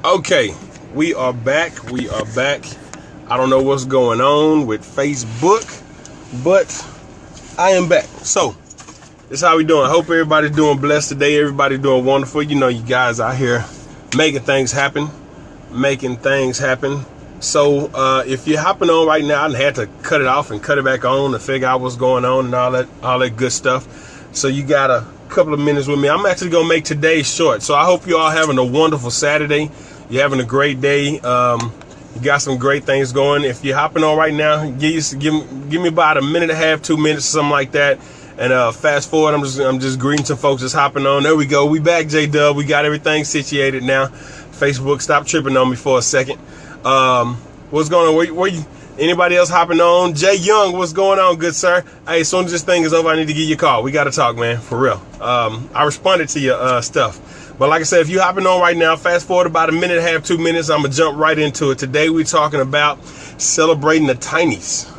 Okay, we are back. We are back. I don't know what's going on with Facebook, but I am back. So, this is how we doing. I hope everybody's doing blessed today. Everybody doing wonderful. You know, you guys out here making things happen. So, if you're hopping on right now, I had to cut it off and cut it back on to figure out what's going on and all that good stuff. So you got a couple of minutes with me. I'm actually gonna make today short. So I hope you all having a wonderful Saturday. You're having a great day. You got some great things going. If you're hopping on right now, give me about a minute and a half, 2 minutes, something like that. And fast forward, I'm just greeting some folks that's hopping on. There we go. We back, J-Dub. We got everything situated now. Facebook, stop tripping on me for a second. What's going on? Where you? Anybody else hopping on? Jay Young, what's going on, good sir? Hey, as soon as this thing is over, I need to give you a call. We got to talk, man, for real. I responded to your stuff. But like I said, if you're hopping on right now, fast forward about a minute and a half, 2 minutes, I'm going to jump right into it. Today, we're talking about celebrating the tinies.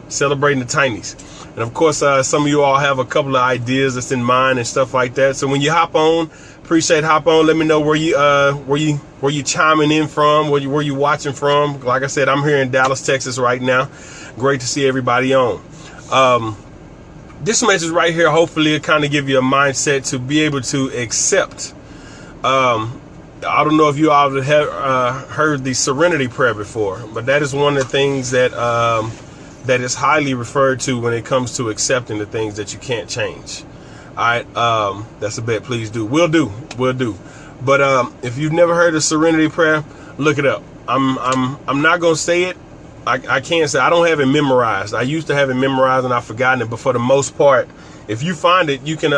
Celebrating the tinies. And of course, some of you all have a couple of ideas that's in mind and stuff like that. So when you hop on, hop on. Let me know where you chiming in from, where you watching from. Like I said, I'm here in Dallas, Texas right now. Great to see everybody on. This message right here, hopefully, it kind of give you a mindset to be able to accept. I don't know if you all have heard the serenity prayer before, but that is one of the things that that is highly referred to when it comes to accepting the things that you can't change. All right, that's a bet. Please do. We'll do. But if you've never heard of serenity prayer, look it up. I'm not gonna say it. I can't say. I don't have it memorized. I used to have it memorized and I've forgotten it. But for the most part, if you find it, you can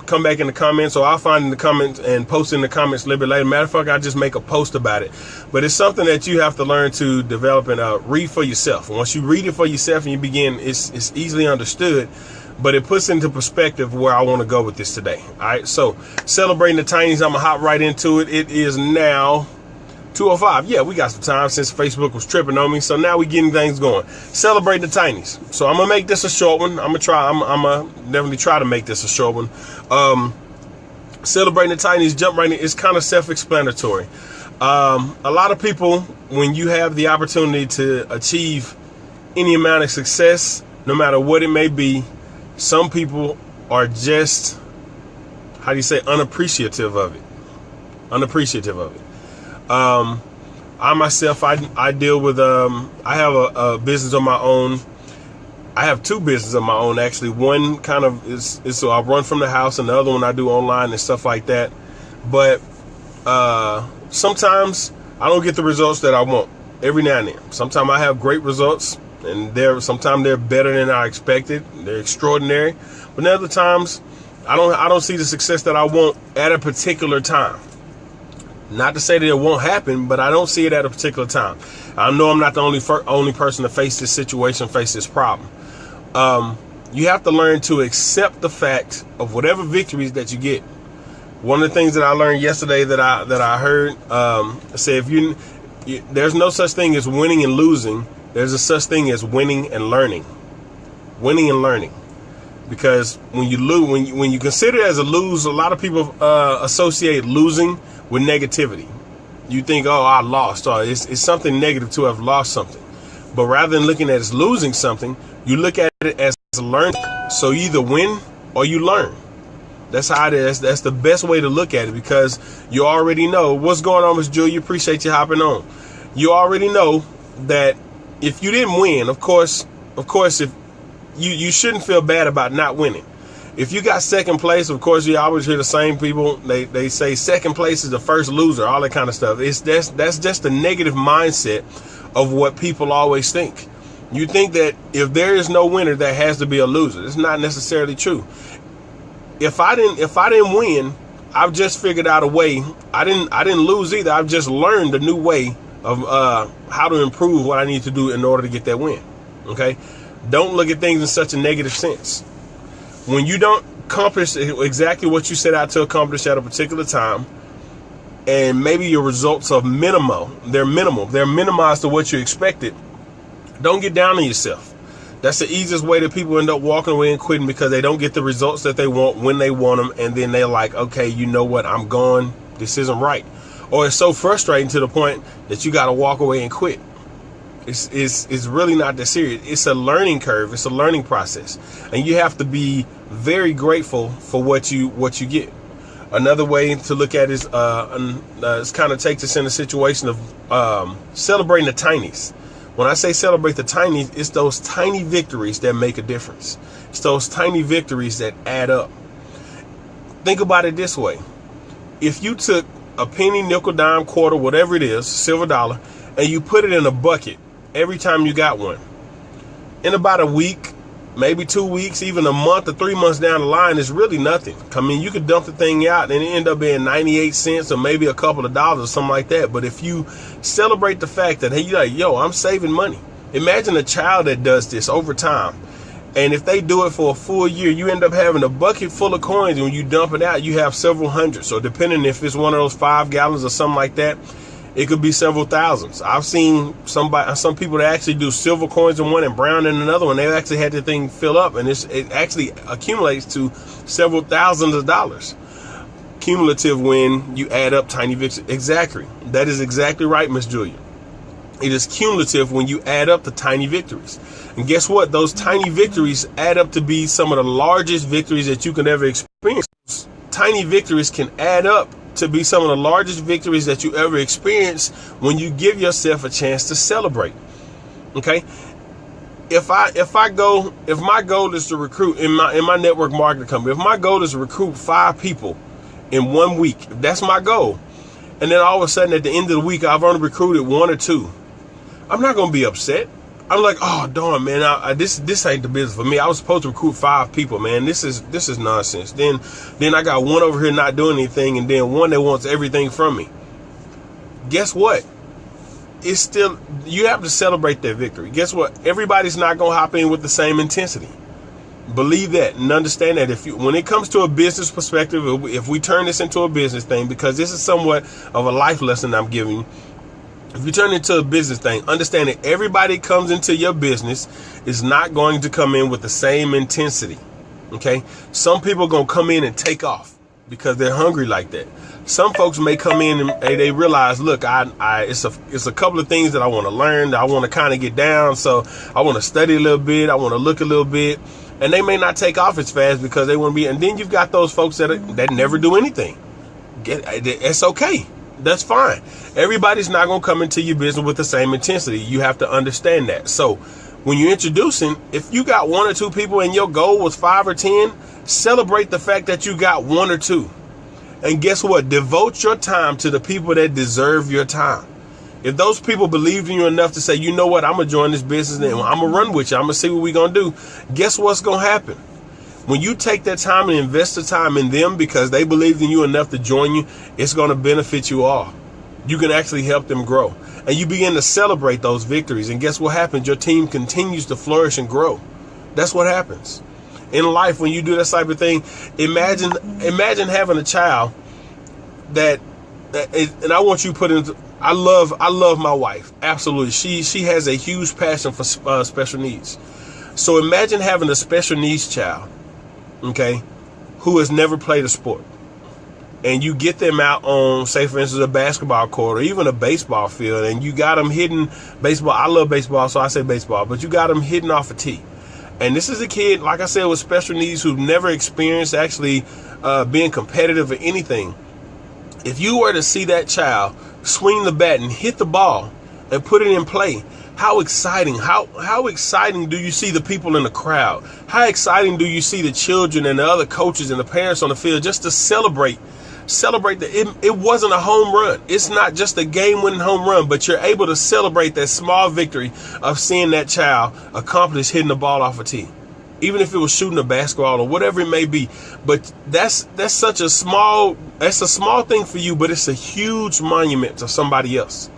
come back in the comments, or I'll find it in the comments and post in the comments a little bit later. Matter of fact, I'll just make a post about it. But it's something that you have to learn to develop and read for yourself. And once you read it for yourself and you begin, it's easily understood. But it puts into perspective where I want to go with this today. All right, so celebrating the tinies, I'm gonna hop right into it. It is now 2:05. Yeah, we got some time since Facebook was tripping on me. So now we getting things going. Celebrating the tinies. So I'm gonna make this a short one. I'm gonna definitely try to make this a short one. Celebrating the tinies, jump right in. It's kind of self-explanatory. A lot of people, when you have the opportunity to achieve any amount of success, no matter what it may be, some people are just, unappreciative of it. I myself, I deal with, I have a business of my own. I have two businesses of my own, actually. One kind of is so I run from the house, and the other one I do online and stuff like that. But sometimes I don't get the results that I want every now and then. Sometimes I have great results, and sometimes they're better than I expected. They're extraordinary. But other times I don't see the success that I want at a particular time. Not to say that it won't happen, but I don't see it at a particular time. I know I'm not the only person to face this situation, face this problem. You have to learn to accept the fact of whatever victories that you get. One of the things that I learned yesterday that I heard say, there's no such thing as winning and losing. There's a such thing as winning and learning. Winning and learning. Because when you lose, when you consider it as a lose, a lot of people associate losing with negativity. You think, oh, I lost, or it's something negative to have lost something. But rather than looking at it as losing something, you look at it as learning. So you either win or you learn. That's how it is. That's the best way to look at it, because you already know what's going on, Miss Julia. Appreciate you hopping on. You already know that if you didn't win, of course, if you shouldn't feel bad about not winning. If you got second place, of course, you always hear the same people. They say second place is the first loser, all that kind of stuff. That's just a negative mindset of what people always think. You think that if there is no winner, there has to be a loser. It's not necessarily true. If I didn't win, I've just figured out a way. I didn't lose either. I've just learned a new way of how to improve what I need to do in order to get that win. Okay? Don't look at things in such a negative sense. When you don't accomplish exactly what you set out to accomplish at a particular time, and maybe your results are minimal, they're minimized to what you expected, don't get down on yourself. That's the easiest way that people end up walking away and quitting, because they don't get the results that they want when they want them, and then they're like, okay, you know what, I'm gone, this isn't right. or it's so frustrating to the point that you got to walk away and quit. It's really not that serious. It's a learning curve. It's a learning process, and you have to be very grateful for what you get. Another way to look at it is kind of take this in a situation of celebrating the tinies. When I say celebrate the tinies, it's those tiny victories that make a difference. It's those tiny victories that add up. Think about it this way. If you took a penny, nickel, dime, quarter, whatever it is, silver dollar, and you put it in a bucket every time you got one, in about a week, maybe 2 weeks, even a month or 3 months down the line, is really nothing. I mean, you could dump the thing out and it end up being 98 cents or maybe a couple of dollars or something like that. But if you celebrate the fact that, hey, you're like, yo, I'm saving money. Imagine a child that does this over time. And if they do it for a full year, you end up having a bucket full of coins. And when you dump it out, you have several hundred. So depending if it's one of those 5 gallons or something like that, it could be several thousands. I've seen some people that actually do silver coins in one and brown in another one. They actually had the thing fill up, and it actually accumulates to several thousands of dollars. Cumulative when you add up tiny victories. Exactly. That is exactly right, Miss Julia. It is cumulative when you add up the tiny victories. And guess what? Those tiny victories add up to be some of the largest victories that you can ever experience. Tiny victories can add up to be some of the largest victories that you ever experience when you give yourself a chance to celebrate. Okay? If my goal is to recruit in my network marketing company, if my goal is to recruit 5 people in 1 week, if that's my goal, and then all of a sudden at the end of the week I've only recruited 1 or 2, I'm not going to be upset. I'm like, oh darn, man, this ain't the business for me. I was supposed to recruit 5 people, man. This is nonsense. Then I got one over here not doing anything, and then one that wants everything from me. Guess what? It's still, you have to celebrate that victory. Guess what? Everybody's not gonna hop in with the same intensity. Believe that and understand that. When it comes to a business perspective, if we turn this into a business thing, because this is somewhat of a life lesson I'm giving you. If you turn it into a business thing, understand that everybody comes into your business is not going to come in with the same intensity. Okay? Some people are going to come in and take off because they're hungry like that. Some folks may come in and they realize, look, it's a couple of things that I want to learn, that I want to kind of get down. So I want to study a little bit. I want to look a little bit. And they may not take off as fast because they want to be. And then you've got those folks that never do anything. It's okay. That's fine. Everybody's not going to come into your business with the same intensity. You have to understand that. So when you're introducing, if you got 1 or 2 people and your goal was 5 or 10, celebrate the fact that you got 1 or 2. And guess what? Devote your time to the people that deserve your time. If those people believed in you enough to say, you know what, I'm going to join this business and I'm going to run with you. I'm going to see what we're going to do. Guess what's going to happen? When you take that time and invest the time in them because they believed in you enough to join you, it's going to benefit you all. You can actually help them grow. And you begin to celebrate those victories. And guess what happens? Your team continues to flourish and grow. That's what happens. In life, when you do that type of thing, imagine having a child that and I want you to put into, I love my wife. Absolutely. She has a huge passion for special needs. So imagine having a special needs child, okay, who has never played a sport. And you get them out on, say, for instance, a basketball court or even a baseball field, and you got them hitting baseball. I love baseball, so I say baseball, but you got them hitting off a tee. And this is a kid, like I said, with special needs who've never experienced actually being competitive or anything. If you were to see that child swing the bat and hit the ball and put it in play, how exciting, how exciting do you see the people in the crowd? How exciting do you see the children and the other coaches and the parents on the field just to celebrate that it wasn't a home run. It's not just a game-winning home run, but you're able to celebrate that small victory of seeing that child accomplish hitting the ball off a tee. Even if it was shooting a basketball or whatever it may be. But that's such a small thing for you, but it's a huge monument to somebody else.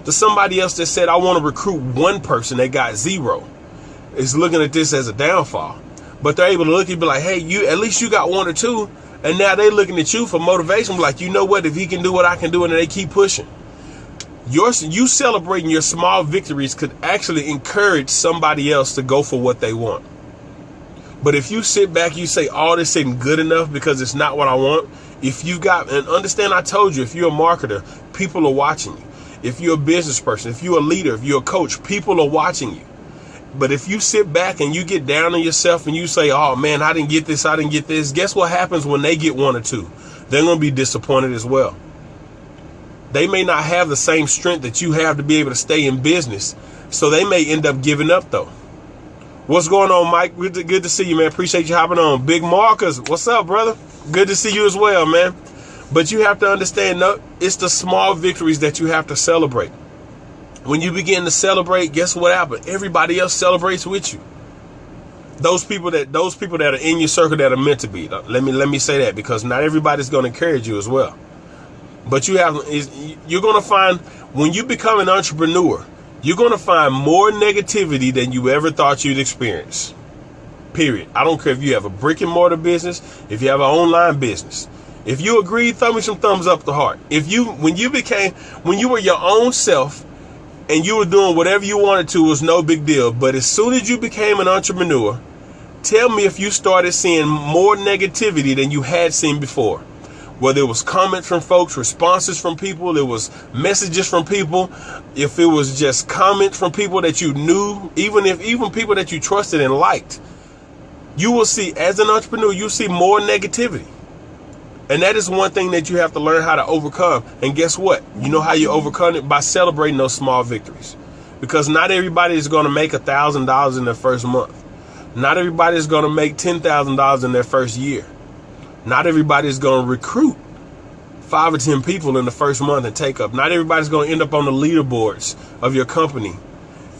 To somebody else that said, I want to recruit one person that got 0, is looking at this as a downfall. But they're able to look and be like, hey, at least you got 1 or 2. And now they're looking at you for motivation. Like, you know what, if he can do what I can do, and they keep pushing. You celebrating your small victories could actually encourage somebody else to go for what they want. But if you sit back, you say, oh, this isn't good enough because it's not what I want. If you've got, and understand, I told you, if you're a marketer, people are watching you. If you're a business person, if you're a leader, if you're a coach, people are watching you. But if you sit back and you get down on yourself and you say, oh man, I didn't get this, guess what happens when they get one or two? They're going to be disappointed as well. They may not have the same strength that you have to be able to stay in business. So they may end up giving up though. What's going on, Mike? Good to see you, man. Appreciate you hopping on. Big Marcus, what's up, brother? Good to see you as well, man. But you have to understand, it's the small victories that you have to celebrate. When you begin to celebrate, guess what happens? Everybody else celebrates with you. Those people that are in your circle that are meant to be. Let me say that, because not everybody's going to encourage you as well. But you're going to find, when you become an entrepreneur, you're going to find more negativity than you ever thought you'd experience. Period. I don't care if you have a brick and mortar business, if you have an online business. If you agree, throw me some thumbs up the heart. When you were your own self and you were doing whatever you wanted to, was no big deal. But as soon as you became an entrepreneur, tell me if you started seeing more negativity than you had seen before. Whether it was comments from folks, responses from people, it was messages from people, if it was just comments from people that you knew, even people that you trusted and liked, you will see, as an entrepreneur, you see more negativity. And that is one thing that you have to learn how to overcome. And guess what? You know how you overcome it? By celebrating those small victories. Because not everybody is going to make $1,000 in their first month. Not everybody is going to make $10,000 in their first year. Not everybody is going to recruit 5 or 10 people in the first month and take up. Not everybody's going to end up on the leaderboards of your company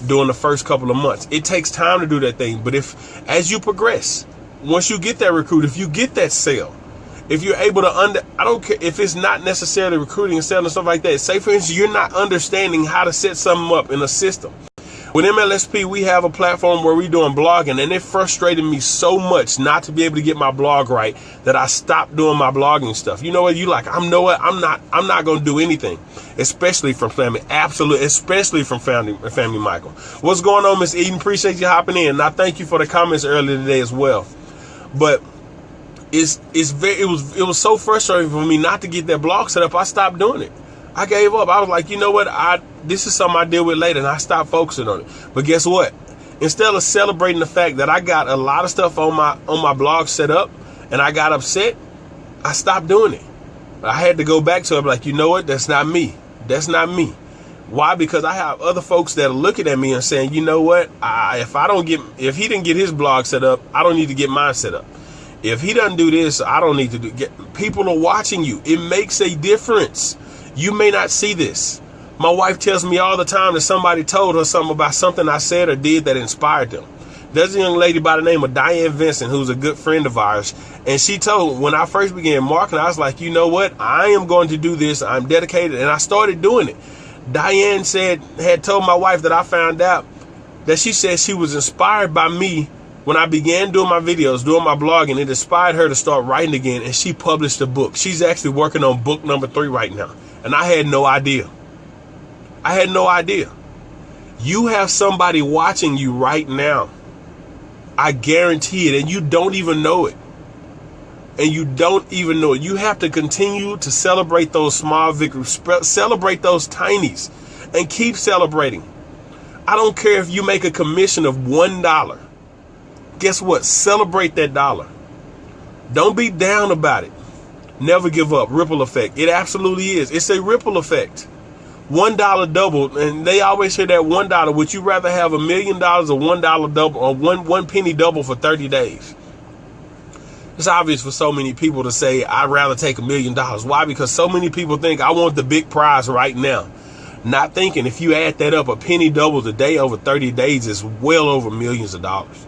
during the first couple of months. It takes time to do that thing. But as you progress, once you get that recruit, if you get that sale, if you're able to I don't care if it's not necessarily recruiting and selling and stuff like that. Say for instance, you're not understanding how to set something up in a system. With MLSP, we have a platform where we're doing blogging, and it frustrated me so much not to be able to get my blog right that I stopped doing my blogging stuff. You know what? I'm not going to do anything, especially from family. Absolutely. Especially from family Michael. What's going on, Miss Eden? Appreciate you hopping in. And I thank you for the comments earlier today as well. But it was so frustrating for me not to get that blog set up. I stopped doing it. I gave up. I was like, you know what? This is something I deal with later, and I stopped focusing on it. But guess what? Instead of celebrating the fact that I got a lot of stuff on my blog set up and I got upset, I stopped doing it. I had to go back to it. Like, you know what? That's not me. That's not me. Why? Because I have other folks that are looking at me and saying, you know what? If he didn't get his blog set up, I don't need to get mine set up. If he doesn't do this, I don't need to people are watching you. It makes a difference. You may not see this. My wife tells me all the time that somebody told her something about something I said or did that inspired them. There's a young lady by the name of Diane Vincent, who's a good friend of ours. And she told, when I first began marketing, I was like, you know what? I am going to do this. I'm dedicated. And I started doing it. Diane had told my wife that I found out that she said she was inspired by me when I began doing my videos, doing my blogging. It inspired her to start writing again. And she published a book. She's actually working on book number 3 right now. And I had no idea. I had no idea. You have somebody watching you right now. I guarantee it. And you don't even know it. And you don't even know it. You have to continue to celebrate those small victories. Celebrate those tinies. And keep celebrating. I don't care if you make a commission of $1. Guess what? Celebrate that dollar. Don't be down about it. Never give up. Ripple effect. It absolutely is. It's a ripple effect. $1 double, and they always say that $1. Would you rather have $1 million or $1 double, or one penny double for 30 days? It's obvious for so many people to say, I'd rather take $1 million. Why? Because so many people think I want the big prize right now. Not thinking if you add that up, a penny doubles a day over 30 days is well over millions of dollars.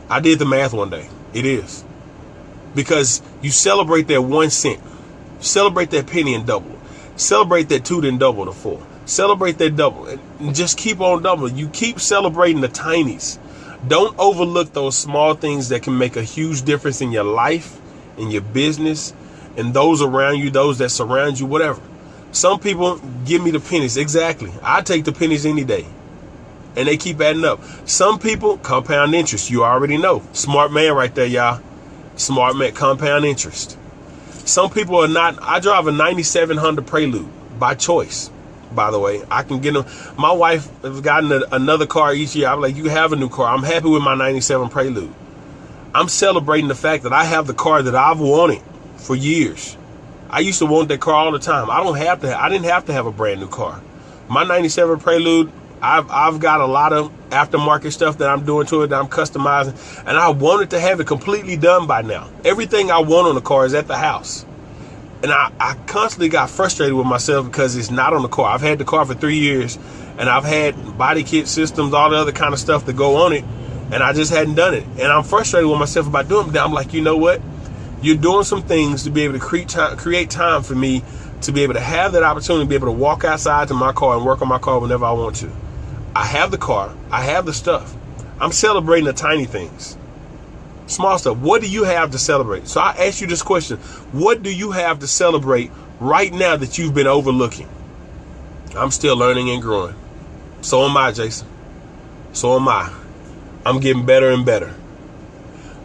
I did the math one day. It is. Because you celebrate that 1 cent. Celebrate that penny and double. Celebrate that 2, then double to 4. Celebrate that double. And just keep on doubling. You keep celebrating the tinies. Don't overlook those small things that can make a huge difference in your life, in your business, and those around you, those that surround you, whatever. Some people give me the pennies. Exactly. I take the pennies any day. And they keep adding up. Some people, compound interest. You already know. Smart man right there, y'all. Smart man, compound interest. Some people are not. I drive a 97 Honda Prelude by choice, by the way. I can get them. My wife has gotten another car each year. I'm like, you have a new car. I'm happy with my 97 Prelude. I'm celebrating the fact that I have the car that I've wanted for years. I used to want that car all the time. I didn't have to have a brand new car. My 97 Prelude, I've got a lot of aftermarket stuff that I'm doing to it, that I'm customizing, and I wanted to have it completely done by now. Everything I want on the car is at the house. And I constantly got frustrated with myself because it's not on the car. I've had the car for 3 years, and I've had body kit systems, all the other kind of stuff that go on it, and I just hadn't done it. And I'm frustrated with myself about doing it. I'm like, you know what? You're doing some things to be able to create time for me to be able to have that opportunity to be able to walk outside to my car and work on my car whenever I want to. I have the car. I have the stuff. I'm celebrating the tiny things. Small stuff. What do you have to celebrate? So I ask you this question. What do you have to celebrate right now that you've been overlooking? I'm still learning and growing. So am I, Jason. So am I. I'm getting better and better.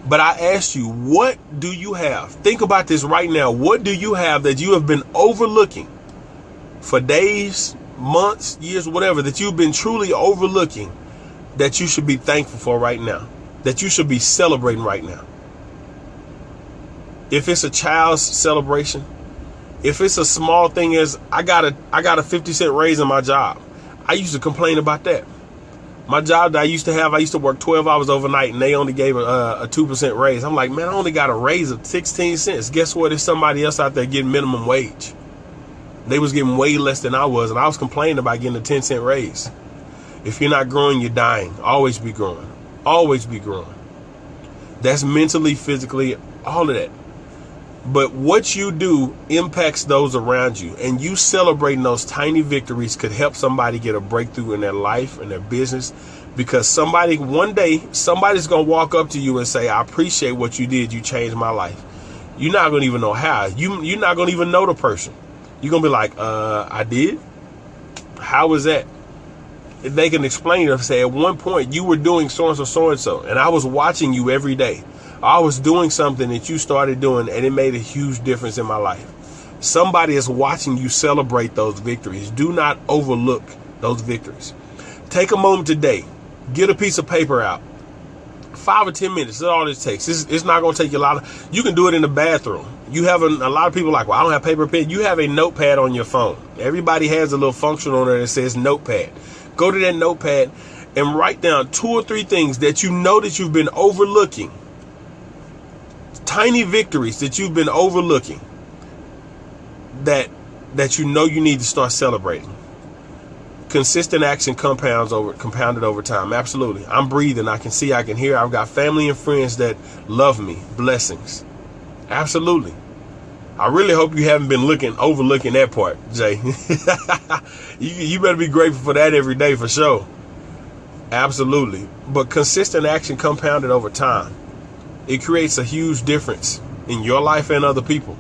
But I asked you, what do you have? Think about this right now. What do you have that you have been overlooking for days, months, years, whatever, that you've been truly overlooking that you should be thankful for right now, that you should be celebrating right now? If it's a child's celebration, if it's a small thing as I got a 50-cent raise in my job. I used to complain about that. My job that I used to work 12 hours overnight, and they only gave a 2% raise. I'm like, man, I only got a raise of 16 cents. Guess what? There's somebody else out there getting minimum wage. They was getting way less than I was, and I was complaining about getting a 10-cent raise. If you're not growing, you're dying. Always be growing. Always be growing. That's mentally, physically, all of that. But what you do impacts those around you, and you celebrating those tiny victories could help somebody get a breakthrough in their life and their business, because one day somebody's going to walk up to you and say, I appreciate what you did. You changed my life. You're not going to even know how. You're not going to even know the person. You're going to be like, I did? How was that? If they can explain it and say, at one point you were doing so-and-so, so-and-so, and I was watching you every day. I was doing something that you started doing, and it made a huge difference in my life. Somebody is watching you celebrate those victories. Do not overlook those victories. Take a moment today. Get a piece of paper out. 5 or 10 minutes. That's all it takes. It's not going to take you a lot of. You can do it in the bathroom. You have a lot of people like, well, I don't have paper and pen. You have a notepad on your phone. Everybody has a little function on there that says notepad. Go to that notepad and write down 2 or 3 things that you know that you've been overlooking. Tiny victories that you've been overlooking that you know you need to start celebrating. Consistent action compounded over time. Absolutely. I'm breathing. I can see, I can hear. I've got family and friends that love me. Blessings. Absolutely. I really hope you haven't been overlooking that part, Jay. You better be grateful for that every day for sure. Absolutely. But consistent action compounded over time. It creates a huge difference in your life and other people.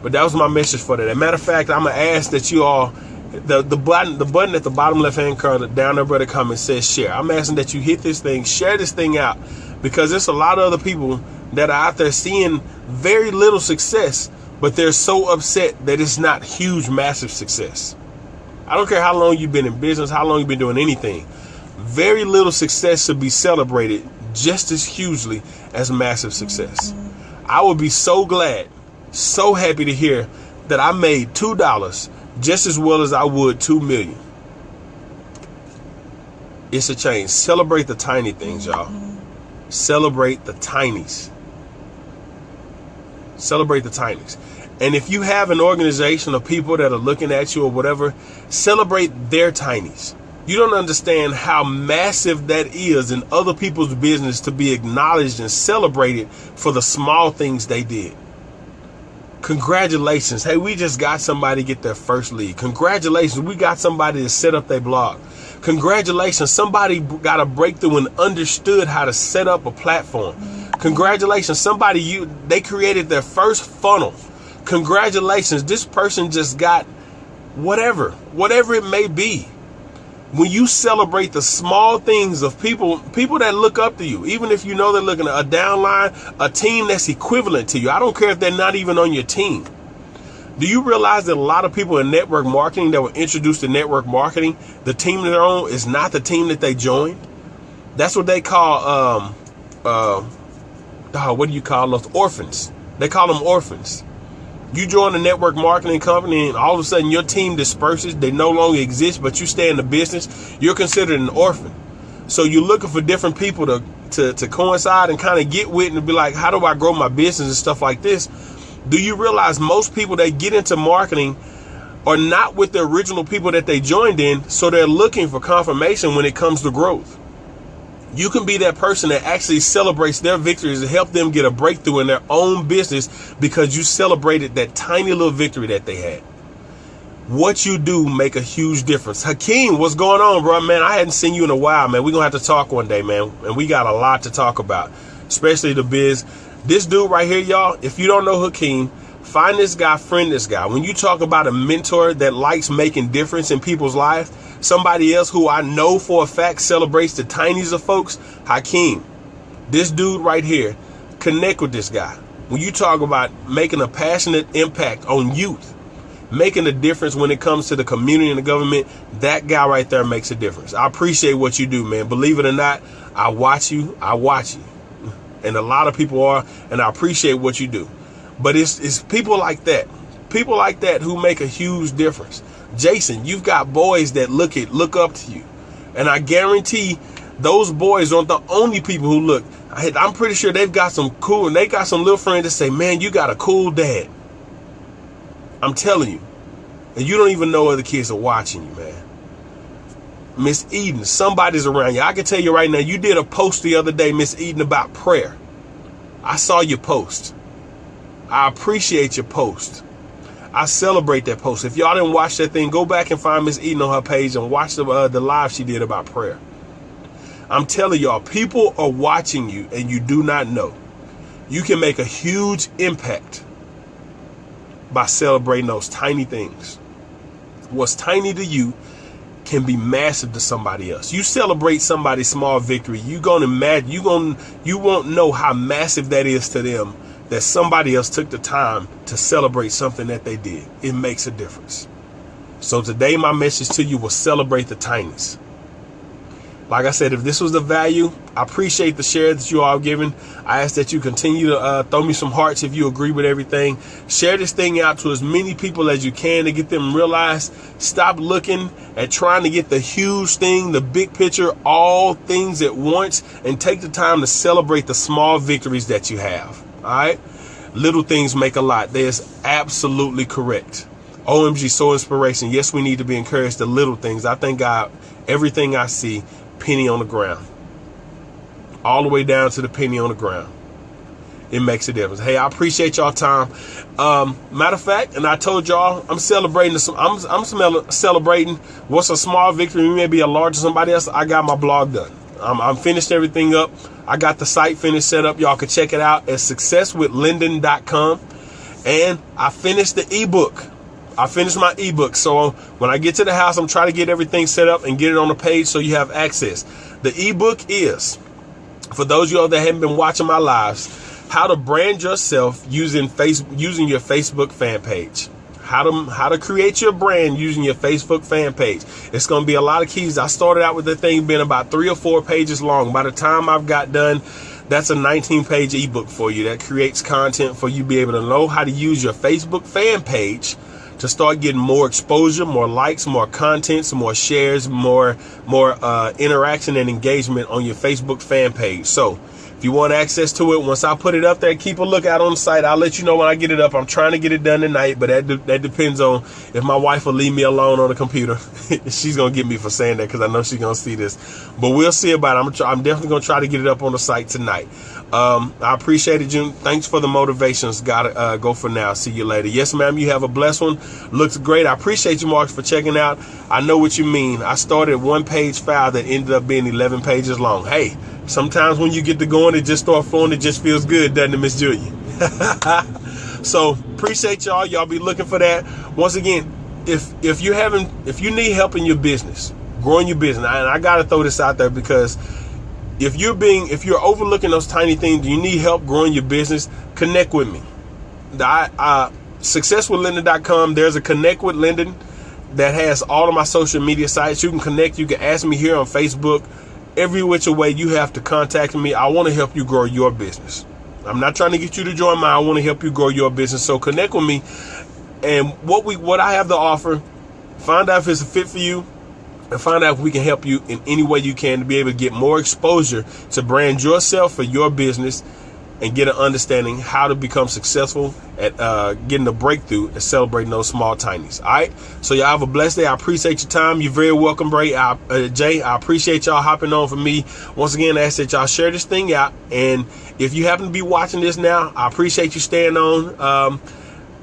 But that was my message for that. As a matter of fact, I'm going to ask that you all, the button at the bottom left-hand corner down there where the comment says share. I'm asking that you hit this thing, share this thing out, because there's a lot of other people that are out there seeing very little success, but they're so upset that it's not huge, massive success. I don't care how long you've been in business, how long you've been doing anything. Very little success should be celebrated just as hugely as massive success. I would be so glad, so happy to hear that I made $2 just as well as I would 2 million. It's a change. Celebrate the tiny things, y'all. Celebrate the tinies. Celebrate the tinies. And if you have an organization of people that are looking at you or whatever, celebrate their tinies. You don't understand how massive that is in other people's business to be acknowledged and celebrated for the small things they did. Congratulations. Hey, we just got somebody to get their first lead. Congratulations. We got somebody to set up their blog. Congratulations. Somebody got a breakthrough and understood how to set up a platform. Congratulations. They created their first funnel. Congratulations. This person just got whatever it may be. When you celebrate the small things of people that look up to you, even if you know they're looking at a downline, a team that's equivalent to you. I don't care if they're not even on your team. Do you realize that a lot of people in network marketing that were introduced to network marketing, the team that they're on is not the team that they joined? That's what they call, what do you call those? Orphans. They call them orphans. You join a network marketing company and all of a sudden your team disperses. They no longer exist, but you stay in the business. You're considered an orphan. So you're looking for different people to coincide and kind of get with and be like, how do I grow my business and stuff like this? Do you realize most people that get into marketing are not with the original people that they joined in, so they're looking for confirmation when it comes to growth? You can be that person that actually celebrates their victories and help them get a breakthrough in their own business because you celebrated that tiny little victory that they had. What you do make a huge difference. Hakeem, what's going on, bro? Man, I hadn't seen you in a while, man. We're going to have to talk one day, man. And we got a lot to talk about, especially the biz. This dude right here, y'all, if you don't know Hakeem, find this guy, friend this guy. When you talk about a mentor that likes making difference in people's lives, somebody else who I know for a fact celebrates the tiniest of folks, Hakeem. This dude right here, connect with this guy. When you talk about making a passionate impact on youth, making a difference when it comes to the community and the government, that guy right there makes a difference. I appreciate what you do, man. Believe it or not, I watch you. And a lot of people are, and I appreciate what you do. But it's people like that who make a huge difference. Jason, you've got boys that look up to you. And I guarantee those boys aren't the only people who look. I'm pretty sure they've got some little friends that say, man, you got a cool dad. I'm telling you. And you don't even know other kids are watching you, man. Miss Eden, somebody's around you. I can tell you right now, you did a post the other day, Miss Eden, about prayer. I saw your post. I appreciate your post. I celebrate that post. If y'all didn't watch that thing, go back and find Miss Eden on her page and watch the live she did about prayer. I'm telling y'all, people are watching you and you do not know. You can make a huge impact by celebrating those tiny things. What's tiny to you can be massive to somebody else. You celebrate somebody's small victory, you won't know how massive that is to them, that somebody else took the time to celebrate something that they did. It makes a difference. So today my message to you was celebrate the tiniest. Like I said, if this was the value, I appreciate the share that you all given. I ask that you continue to throw me some hearts if you agree with everything. Share this thing out to as many people as you can to get them to realize, stop looking at trying to get the huge thing, the big picture, all things at once, and take the time to celebrate the small victories that you have. All right? Little things make a lot. That is absolutely correct. OMG, so inspiration. Yes, we need to be encouraged. The little things. I thank God, everything I see, penny on the ground, all the way down to the penny on the ground. It makes a difference. Hey, I appreciate y'all time. Matter of fact, and I told y'all I'm celebrating I'm celebrating what's a small victory, maybe a larger somebody else. I got my blog done. I'm finished everything up. I got the site finished, set up. Y'all can check it out at successwithlyndon.com. And I finished the ebook. I finished my ebook. So when I get to the house, I'm trying to get everything set up and get it on the page so you have access. The ebook is, for those of y'all that haven't been watching my lives, how to brand yourself using your Facebook fan page. How to create your brand using your Facebook fan page. It's going to be a lot of keys. I started out with the thing being about 3 or 4 pages long. By the time I've got done, that's a 19-page ebook for you that creates content for you to be able to know how to use your Facebook fan page to start getting more exposure, more likes, more content, some more shares, more interaction and engagement on your Facebook fan page. So if you want access to it, once I put it up there, keep a lookout on the site. I'll let you know when I get it up. I'm trying to get it done tonight, but that depends on if my wife will leave me alone on the computer. She's going to get me for saying that because I know she's going to see this. But we'll see about it. I'm definitely going to try to get it up on the site tonight. I appreciate it, June. Thanks for the motivations. Gotta go for now. See you later. Yes, ma'am. You have a blessed one. Looks great. I appreciate you, Mark, for checking out. I know what you mean. I started 1-page file that ended up being 11 pages long. Hey, sometimes when you get to going, it just start flowing. It just feels good, doesn't it, Miss Julia? So appreciate y'all. Y'all be looking for that. Once again, if you need help in your business, growing your business. And I got to throw this out there, because if you're overlooking those tiny things, you need help growing your business, connect with me. Successwithlyndon.com. There's a connect with Lyndon that has all of my social media sites. You can connect. You can ask me here on Facebook. Every which way you have to contact me. I want to help you grow your business. I'm not trying to get you to join mine. I want to help you grow your business. So connect with me. And what I have to offer, find out if it's a fit for you, and find out if we can help you in any way you can to be able to get more exposure to brand yourself for your business and get an understanding how to become successful at getting a breakthrough and celebrating those small tinies. All right. So y'all have a blessed day. I appreciate your time. You're very welcome, Jay. I appreciate y'all hopping on for me. Once again, I ask that y'all share this thing out. And if you happen to be watching this now, I appreciate you staying on.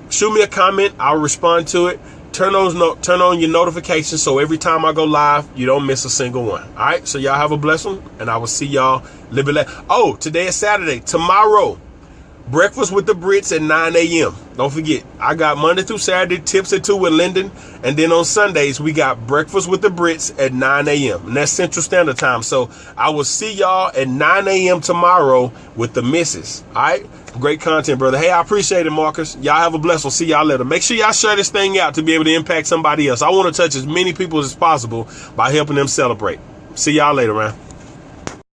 Shoot me a comment. I'll respond to it. Turn on your notifications so every time I go live, you don't miss a single one. All right. So y'all have a blessed one, and I will see y'all a little bit later. Oh, today is Saturday. Tomorrow, breakfast with the Brits at 9 a.m. Don't forget, I got Monday through Saturday tips at 2 with Lyndon, and then on Sundays we got breakfast with the Brits at 9 a.m. and that's Central Standard Time. So I will see y'all at 9 a.m. tomorrow with the missus. All right. Great content, brother. Hey, I appreciate it, Marcus. Y'all have a blessed one. See y'all later. Make sure y'all share this thing out to be able to impact somebody else. I want to touch as many people as possible by helping them celebrate. See y'all later, man.